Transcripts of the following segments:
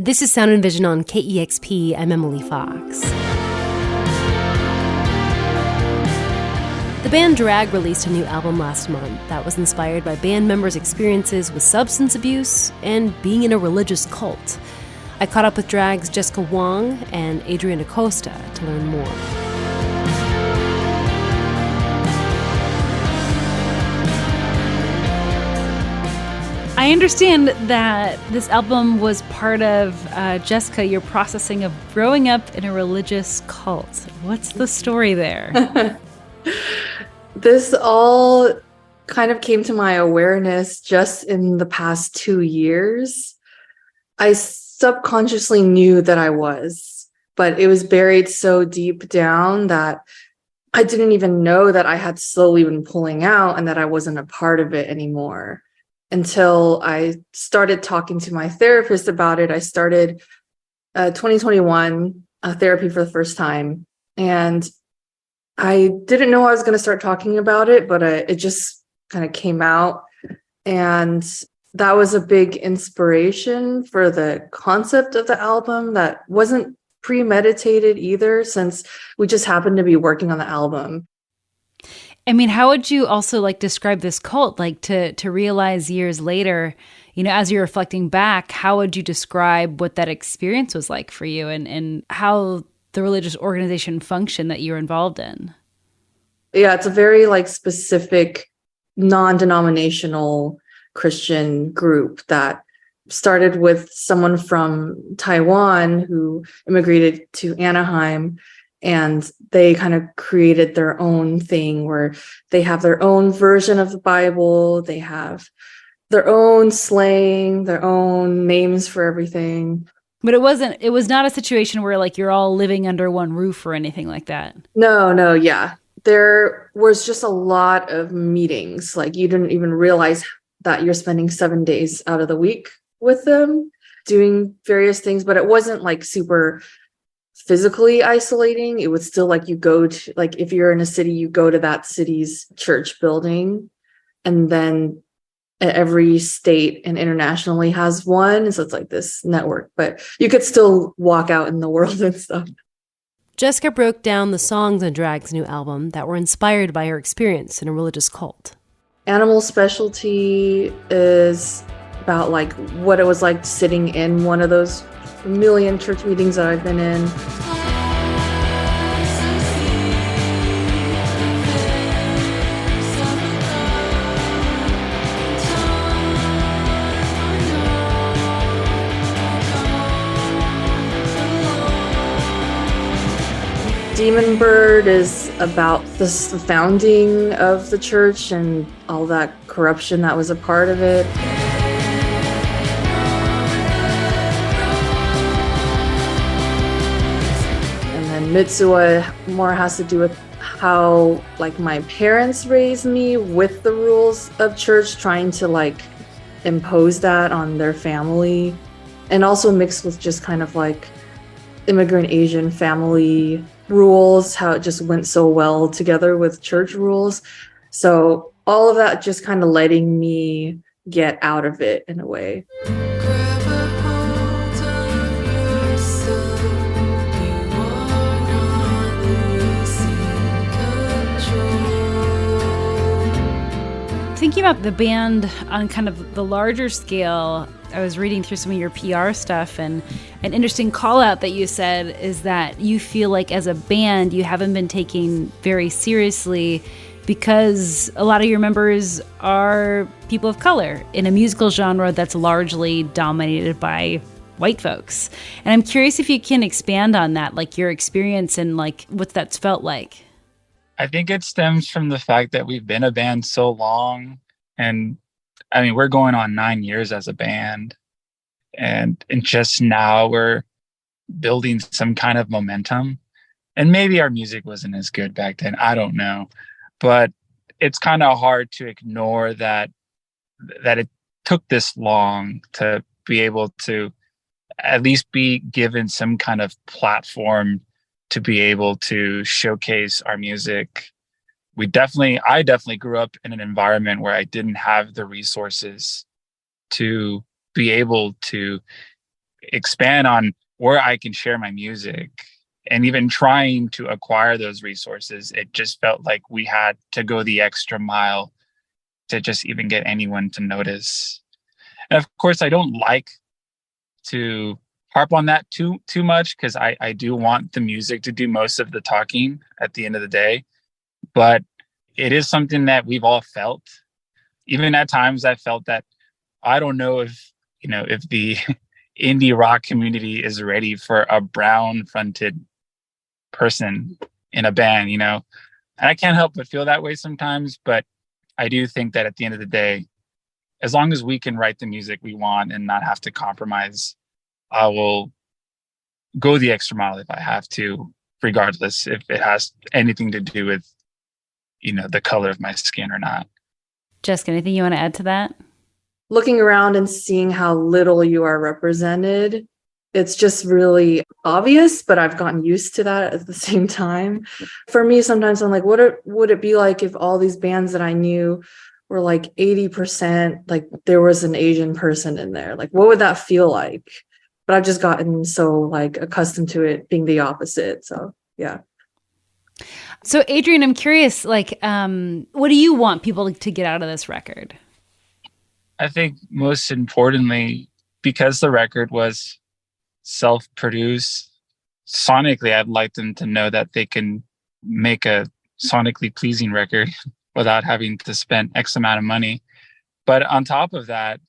This is Sound and Vision on KEXP. I'm Emily Fox. The band Draag released a new album last month that was inspired by band members' experiences with substance abuse and being in a religious cult. I caught up with Draag's Jessica Wong and Adrian Acosta to learn more. I understand that this album was part of, Jessica, your processing of growing up in a religious cult. What's the story there? This all kind of came to my awareness just in the past 2 years. I subconsciously knew that I was, but it was buried so deep down that I didn't even know that I had slowly been pulling out and that I wasn't a part of it anymore. Until I started talking to my therapist about it. I started 2021 therapy for the first time. And I didn't know I was going to start talking about it, but it just kind of came out. And that was a big inspiration for the concept of the album that wasn't premeditated either, since we just happened to be working on the album. I mean, how would you also describe this cult? To realize years later, as you're reflecting back, how would you describe what that experience was like for you and how the religious organization functioned that you're involved in? Yeah, it's a very specific non-denominational Christian group that started with someone from Taiwan who immigrated to Anaheim. And they kind of created their own thing where they have their own version of the Bible. They have their own slang, their own names for everything. But it was not a situation where you're all living under one roof or anything like that. No, yeah. There was just a lot of meetings. You didn't even realize that you're spending 7 days out of the week with them doing various things, but it wasn't super physically isolating. It was still you go to, if you're in a city, you go to that city's church building, and then every state and internationally has one. So it's this network, but you could still walk out in the world and stuff. Jessica broke down the songs on Draag's new album that were inspired by her experience in a religious cult. Animal Specialty is about what it was like sitting in one of those million church meetings that I've been in. Demon Bird is about the founding of the church and all that corruption that was a part of it. Mitsuha more has to do with how my parents raised me with the rules of church, trying to impose that on their family, and also mixed with just kind of immigrant Asian family rules, how it just went so well together with church rules. So all of that just kind of letting me get out of it in a way. Thinking about the band on kind of the larger scale, I was reading through some of your PR stuff, and an interesting call out that you said is that you feel as a band you haven't been taken very seriously because a lot of your members are people of color in a musical genre that's largely dominated by white folks. And I'm curious if you can expand on that, your experience and what that's felt like. I think it stems from the fact that we've been a band so long. And I mean, we're going on 9 years as a band. And just now we're building some kind of momentum. And maybe our music wasn't as good back then. I don't know. But it's kind of hard to ignore that it took this long to be able to at least be given some kind of platform to be able to showcase our music. I definitely grew up in an environment where I didn't have the resources to be able to expand on where I can share my music. And even trying to acquire those resources, it just felt like we had to go the extra mile to just even get anyone to notice. And of course, I don't like to harp on that too much, because I do want the music to do most of the talking at the end of the day. But it is something that we've all felt. Even at times I felt that I don't know if the indie rock community is ready for a brown fronted person in a band, and I can't help but feel that way sometimes. But I do think that at the end of the day, as long as we can write the music we want and not have to compromise, I will go the extra mile if I have to, regardless if it has anything to do with, the color of my skin or not. Jessica, anything you want to add to that? Looking around and seeing how little you are represented, it's just really obvious, but I've gotten used to that at the same time. For me, sometimes I'm like, what would it be like if all these bands that I knew were like 80%, like there was an Asian person in there? Like, what would that feel like? But I've just gotten so like accustomed to it being the opposite. So, yeah. So, Adrian, I'm curious, like, what do you want people to get out of this record? I think most importantly, because the record was self-produced, sonically, I'd like them to know that they can make a sonically pleasing record without having to spend X amount of money. But on top of that,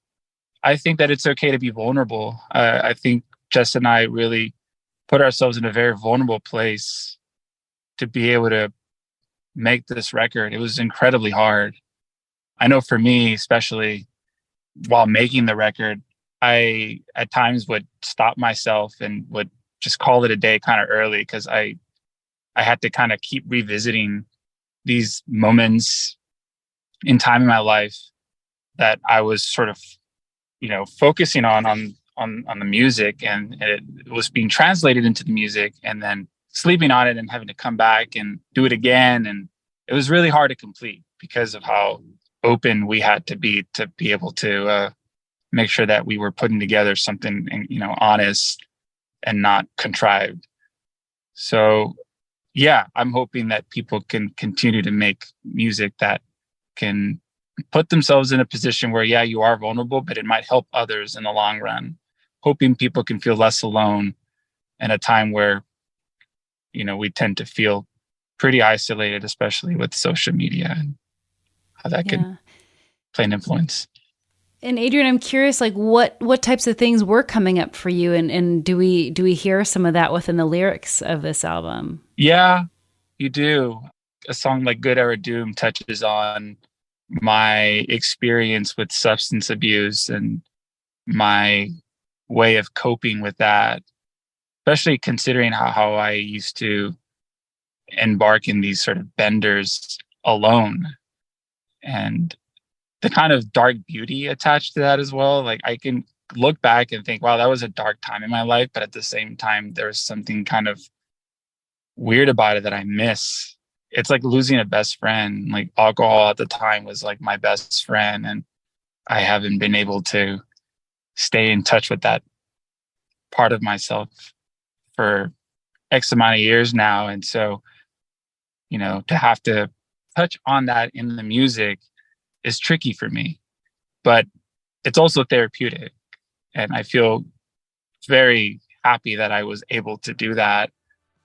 I think that it's okay to be vulnerable. I think Jess and I really put ourselves in a very vulnerable place to be able to make this record. It was incredibly hard. I know for me, especially while making the record, I at times would stop myself and would just call it a day kind of early, because I had to kind of keep revisiting these moments in time in my life that I was sort of, focusing on the music, and it was being translated into the music, and then sleeping on it and having to come back and do it again. And it was really hard to complete because of how open we had to be able to make sure that we were putting together something, honest and not contrived. So, yeah, I'm hoping that people can continue to make music that can put themselves in a position where, yeah, you are vulnerable, but it might help others in the long run. Hoping people can feel less alone in a time where, we tend to feel pretty isolated, especially with social media and how that could play an influence. And Adrian, I'm curious, like what types of things were coming up for you, and do we hear some of that within the lyrics of this album? Yeah, you do. A song like Good Era Doom touches on my experience with substance abuse and my way of coping with that, especially considering how I used to embark in these sort of benders alone, and the kind of dark beauty attached to that as well. Like, I can look back and think, wow, that was a dark time in my life. But at the same time, there's something kind of weird about it that I miss. It's like losing a best friend. Like, alcohol at the time was like my best friend, and I haven't been able to stay in touch with that part of myself for X amount of years now. And so, to have to touch on that in the music is tricky for me, but it's also therapeutic. And I feel very happy that I was able to do that.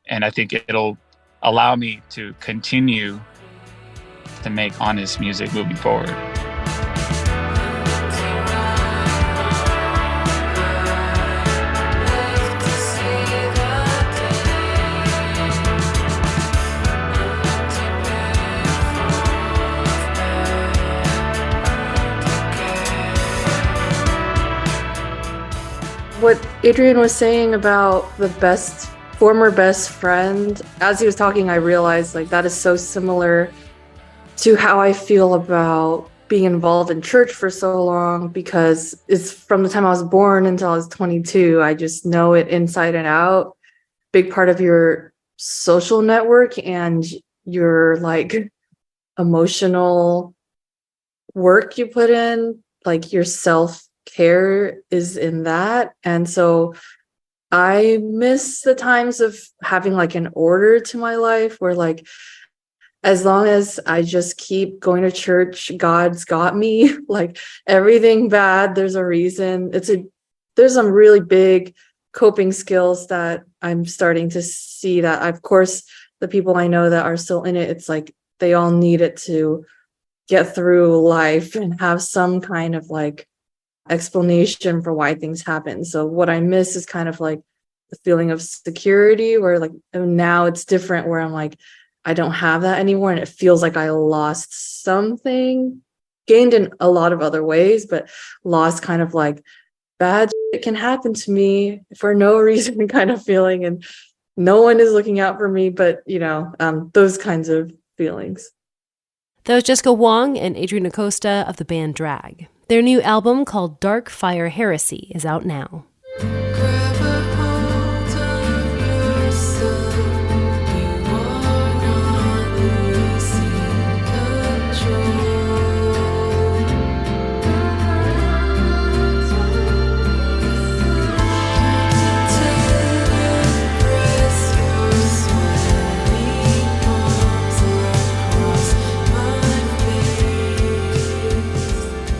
And I think it'll allow me to continue to make honest music moving forward. What Adrian was saying about the former best friend, as he was talking, I realized like that is so similar to how I feel about being involved in church for so long, because it's from the time I was born until I was 22. I just know it inside and out. Big part of your social network and your like emotional work you put in, like your self care is in that. And so I miss the times of having like an order to my life where like, as long as I just keep going to church, God's got me. Like everything bad, there's a reason. There's some really big coping skills that I'm starting to see that, of course, the people I know that are still in it, it's like they all need it to get through life and have some kind of like explanation for why things happen. So what I miss is kind of like the feeling of security where like now it's different where I'm like, I don't have that anymore. And it feels like I lost something, gained in a lot of other ways, but lost kind of like bad shit can happen to me for no reason kind of feeling. And no one is looking out for me, but those kinds of feelings. That was Jessica Wong and Adrian Acosta of the band Draag. Their new album called Dark Fire Heresy is out now.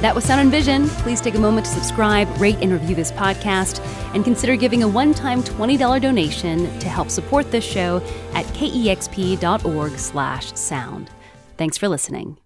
That was Sound and Vision. Please take a moment to subscribe, rate, and review this podcast, and consider giving a one-time $20 donation to help support this show at kexp.org/sound. Thanks for listening.